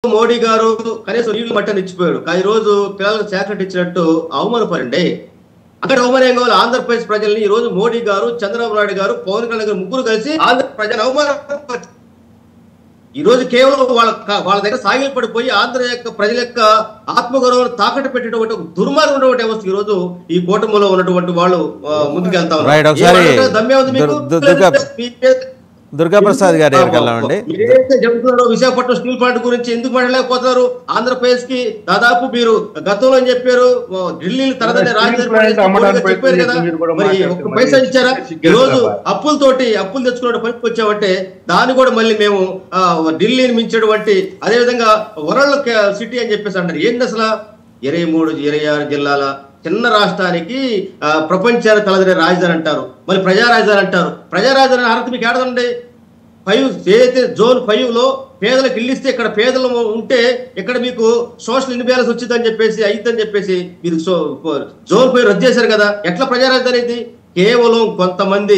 మోడీ గారు కనీసం నీళ్లు మట్టని ఇచ్చిపోయాడు. ఈ రోజు పిల్లలకు చాక్లెట్ ఇచ్చినట్టు అవమానపడండి. అక్కడ అవమానం కావాలి ఆంధ్రప్రదేశ్ ప్రజల్ని. ఈ రోజు మోడీ గారు, చంద్రబాబు నాయుడు గారు, పవన్ కళ్యాణ్ గారు ముగ్గురు కలిసి ఆంధ్ర ప్రజలు అవమానం. ఈ రోజు కేవలం వాళ్ళ దగ్గర సాగిలు పడిపోయి ఆంధ్ర యొక్క ప్రజల యొక్క ఆత్మగౌరవాన్ని తాకట్టు పెట్టేటువంటి దుర్మార్గం ఉన్నటువంటి వ్యవస్థ ఈ రోజు ఈ కూటమిలో ఉన్నటువంటి వాళ్ళు ముందుకెళ్తా ఉన్నారు. దమ్మే ఉంది మీకు? దుర్గా ప్రసాద్ గారు ఎవరికెళ్ళండి? మీరైతే చెబుతున్నారో విశాఖపట్నం స్టీల్ ప్లాంట్ గురించి ఎందుకు మాట్లాడలేకపోతున్నారు? ఆంధ్రప్రదేశ్ కి దాదాపు మీరు గతంలో అని చెప్పారు, ఢిల్లీ తరదనే రాజధాని చెప్పారు కదా, మరి ఒక పైసా ఇచ్చారా? ఈ రోజు అప్పులు తెచ్చుకునే పనికి వచ్చామంటే దాన్ని కూడా మళ్ళీ మేము ఢిల్లీని మించేటువంటి అదేవిధంగా వరల్డ్ సిటీ అని చెప్పేసి అంటారు. ఏంటి అసలు 23-26 జిల్లాల చిన్న రాష్ట్రానికి ప్రపంచానికి తలదనే రాజధాని అంటారు, మళ్ళీ ప్రజా రాజధాని అంటారు. ప్రజా రాజధాని అర్హత మీకు ఏడదండి? 5 ఏదైతే జోన్ 5లో పేదలకు ఇల్లు ఇస్తే ఇక్కడ పేదలు ఉంటే ఇక్కడ మీకు సోషల్ ఇన్బ్యాలెన్స్ వచ్చిందని చెప్పేసి అయిద్దని చెప్పేసి మీరు జోన్ 5 రద్దు చేశారు కదా. ఎట్లా ప్రజా రాజధాని ఇది? కేవలం కొంతమంది